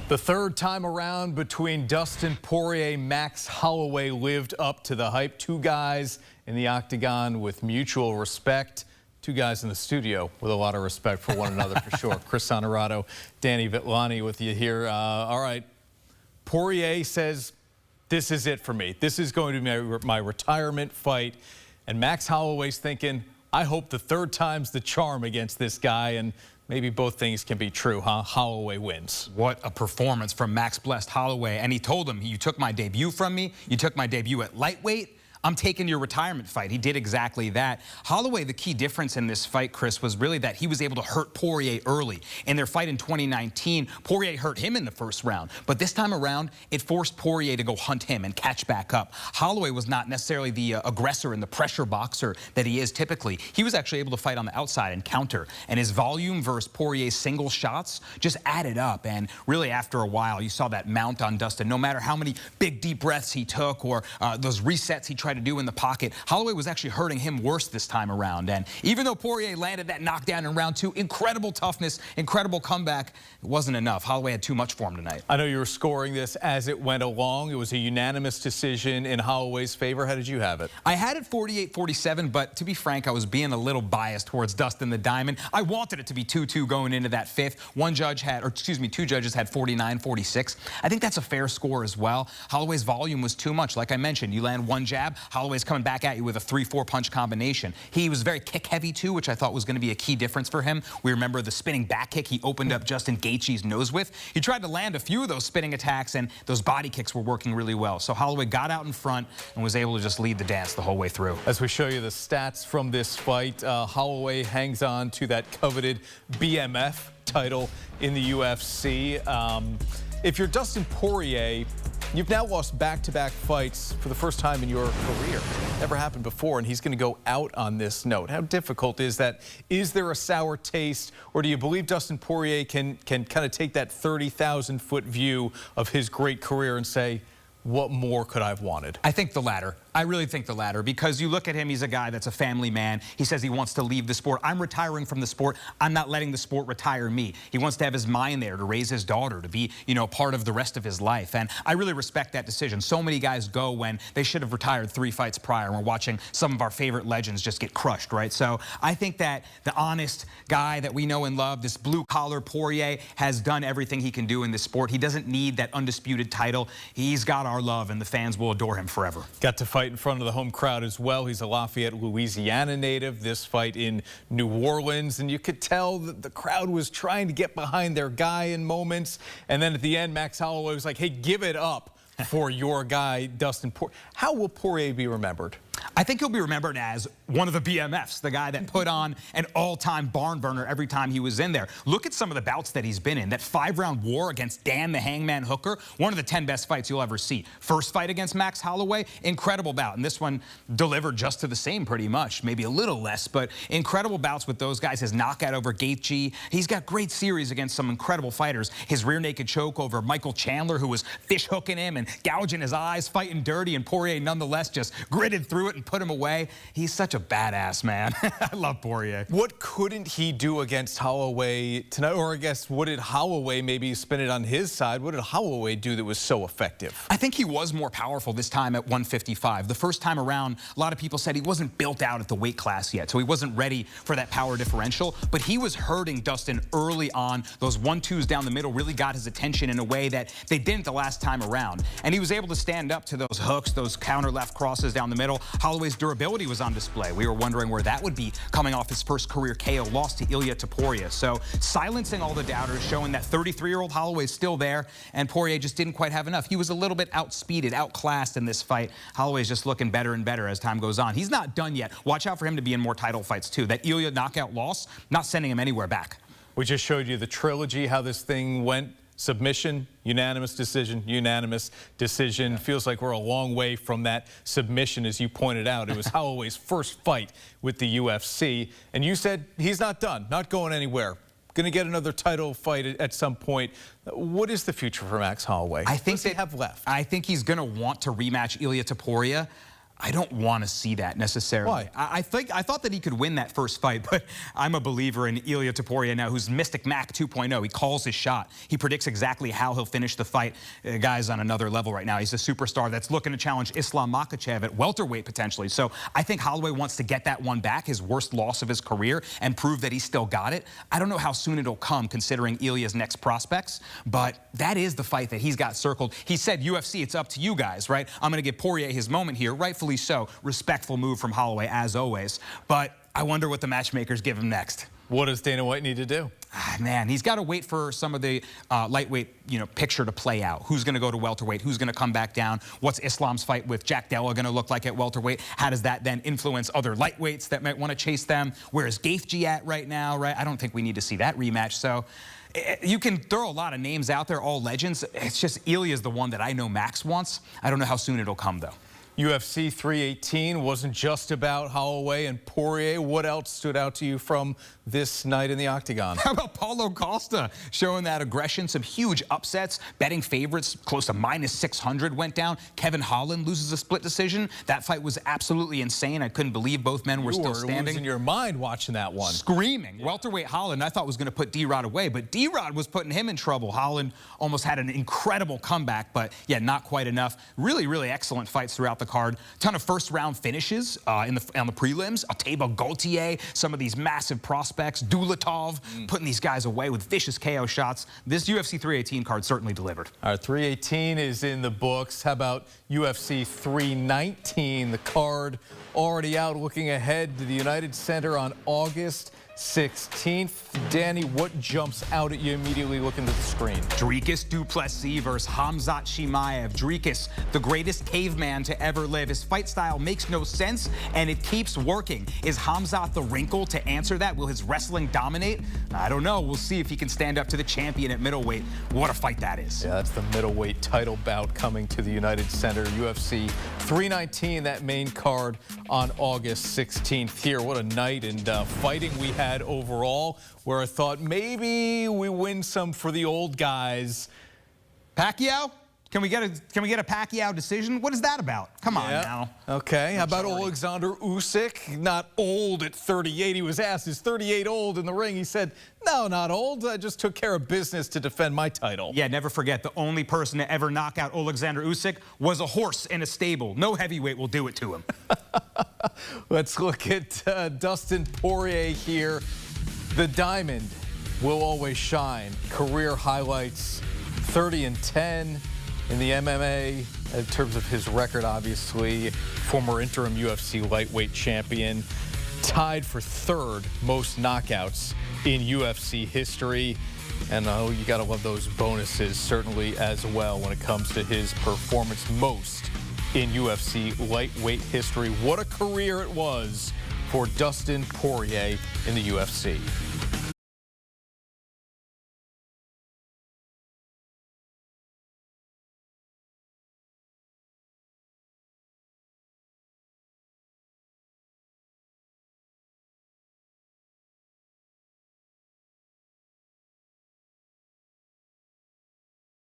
The third time around between Dustin Poirier and Max Holloway lived up to the hype. Two guys in the octagon with mutual respect. Two guys in the studio with a lot of respect for one another for sure. Chris Honorado, Danny Vithlani with you here. All right, Poirier says, this is it for me. This is going to be my retirement fight. And Max Holloway's thinking, I hope the third time's the charm against this guy. And maybe both things can be true, huh? Holloway wins. What a performance from Max blessed Holloway. And he told him, you took my debut from me. You took my debut at lightweight. I'm taking your retirement fight. He did exactly that. Holloway, the key difference in this fight, Chris, was really that he was able to hurt Poirier early. In their fight in 2019, Poirier hurt him in the first round. But this time around, it forced Poirier to go hunt him and catch back up. Holloway was not necessarily the aggressor and the pressure boxer that he is typically. He was actually able to fight on the outside and counter. And his volume versus Poirier's single shots just added up. And really, after a while, you saw that mount on Dustin. No matter how many big, deep breaths he took or those resets he tried to do in the pocket, Holloway was actually hurting him worse this time around. And even though Poirier landed that knockdown in round two, incredible toughness, incredible comeback, it wasn't enough. Holloway had too much for him tonight. I know you were scoring this as it went along. It was a unanimous decision in Holloway's favor. How did you have it? I had it 48-47, but to be frank, I was being a little biased towards Dustin the Diamond. I wanted it to be 2-2 going into that fifth. Two judges had 49-46. I think that's a fair score as well. Holloway's volume was too much. Like I mentioned, you land one jab, Holloway's coming back at you with a 3-4 punch combination. He was very kick heavy too, which I thought was going to be a key difference for him. We remember the spinning back kick he opened up Justin Gaethje's nose with. He tried to land a few of those spinning attacks, and those body kicks were working really well. So Holloway got out in front and was able to just lead the dance the whole way through. As we show you the stats from this fight, Holloway hangs on to that coveted BMF title in the UFC. If you're Dustin Poirier, you've now lost back-to-back fights for the first time in your career. Never happened before, and he's going to go out on this note. How difficult is that? Is there a sour taste, or do you believe Dustin Poirier can kind of take that 30,000-foot view of his great career and say, what more could I have wanted? I think the latter. I really think the latter, because you look at him, he's a guy that's a family man. He says he wants to leave the sport. I'm retiring from the sport. I'm not letting the sport retire me. He wants to have his mind there to raise his daughter, to be, part of the rest of his life. And I really respect that decision. So many guys go when they should have retired 3 fights prior, and we're watching some of our favorite legends just get crushed, right? So I think that the honest guy that we know and love, this blue-collar Poirier, has done everything he can do in this sport. He doesn't need that undisputed title. He's got our love, and the fans will adore him forever. Got to fight in front of the home crowd as well. He's a Lafayette, Louisiana native. This fight in New Orleans, and you could tell that the crowd was trying to get behind their guy in moments. And then at the end, Max Holloway was like, hey, give it up for your guy, Dustin Poirier. How will Poirier be remembered? I think he'll be remembered as one of the BMFs, the guy that put on an all-time barn burner every time he was in there. Look at some of the bouts that he's been in. That 5-round war against Dan the Hangman Hooker, one of the 10 best fights you'll ever see. First fight against Max Holloway, incredible bout. And this one delivered just to the same pretty much, maybe a little less, but incredible bouts with those guys. His knockout over Gaethje. He's got great series against some incredible fighters. His rear naked choke over Michael Chandler, who was fish hooking him and gouging his eyes, fighting dirty, and Poirier nonetheless just gritted through it and put him away. He's such a badass, man. I love Poirier. What couldn't he do against Holloway tonight? Or I guess, what did Holloway maybe spin it on his side? What did Holloway do that was so effective? I think he was more powerful this time at 155. The first time around, a lot of people said he wasn't built out at the weight class yet, so he wasn't ready for that power differential. But he was hurting Dustin early on. Those 1-2s down the middle really got his attention in a way that they didn't the last time around. And he was able to stand up to those hooks, those counter left crosses down the middle. Holloway's durability was on display. We were wondering where that would be coming off his first career KO loss to Ilia Topuria. So silencing all the doubters, showing that 33-year-old Holloway is still there, and Poirier just didn't quite have enough. He was a little bit outspeeded, outclassed in this fight. Holloway's just looking better and better as time goes on. He's not done yet. Watch out for him to be in more title fights too. That Ilia knockout loss, not sending him anywhere back. We just showed you the trilogy, how this thing went. Submission, unanimous decision, unanimous decision. Feels like we're a long way from that submission, as you pointed out. It was Holloway's first fight with the UFC. And you said he's not done, not going anywhere. Going to get another title fight at some point. What is the future for Max Holloway? I think what does he have left? I think he's going to want to rematch Ilia Topuria. I don't want to see that necessarily. Why? I thought that he could win that first fight, but I'm a believer in Ilia Topuria now, who's Mystic Mac 2.0. He calls his shot. He predicts exactly how he'll finish the fight. The guy's on another level right now. He's a superstar that's looking to challenge Islam Makhachev at welterweight potentially. So I think Holloway wants to get that one back, his worst loss of his career, and prove that he still got it. I don't know how soon it'll come considering Ilia's next prospects, but that is the fight that he's got circled. He said, UFC, it's up to you guys, right? I'm going to give Poirier his moment here, rightfully so. Respectful move from Holloway, as always. But I wonder what the matchmakers give him next. What does Dana White need to do? Man, he's got to wait for some of the lightweight, picture to play out. Who's going to go to welterweight? Who's going to come back down? What's Islam's fight with Jack Della going to look like at welterweight? How does that then influence other lightweights that might want to chase them? Where is Gaethje at right now, right? I don't think we need to see that rematch. So you can throw a lot of names out there, all legends. It's just Ilia's the one that I know Max wants. I don't know how soon it'll come, though. UFC 318 wasn't just about Holloway and Poirier. What else stood out to you from this night in the octagon? How about Paulo Costa showing that aggression? Some huge upsets. Betting favorites close to -600 went down. Kevin Holland loses a split decision. That fight was absolutely insane. I couldn't believe both men were still standing. You were losing your mind watching that one. Screaming. Yeah. Welterweight Holland I thought was going to put D-Rod away, but D-Rod was putting him in trouble. Holland almost had an incredible comeback, but yeah, not quite enough. Really, really excellent fights throughout the card. Ton of first-round finishes on the prelims. Otabo Gaultier, some of these massive prospects. Dulatov putting these guys away with vicious KO shots. This UFC 318 card certainly delivered. All right, 318 is in the books. How about UFC 319? The card already out, looking ahead to the United Center on August 16th. Danny, what jumps out at you immediately looking at the screen? Dricus du Plessis versus Khamzat Chimaev. Dricus, the greatest caveman to ever live. His fight style makes no sense, and it keeps working. Is Khamzat the wrinkle to answer that? Will his wrestling dominate? I don't know. We'll see if he can stand up to the champion at middleweight. What a fight that is. Yeah, that's the middleweight title bout coming to the United Center. UFC 319, that main card on August 16th here. What a night and fighting we had overall, where I thought maybe we win some for the old guys. Pacquiao? Can we get a Pacquiao decision? What is that about? Come on now. Okay. How about Alexander Usyk? Not old at 38. He was asked, is 38 old in the ring? He said, no, not old. I just took care of business to defend my title. Yeah, never forget, the only person to ever knock out Alexander Usyk was a horse in a stable. No heavyweight will do it to him. Let's look at Dustin Poirier here. The diamond will always shine. Career highlights, 30-10 in the MMA in terms of his record, obviously. Former interim UFC lightweight champion. Tied for third most knockouts in UFC history. And oh, you got to love those bonuses certainly as well when it comes to his performance, most in UFC lightweight history. What a career it was for Dustin Poirier in the UFC.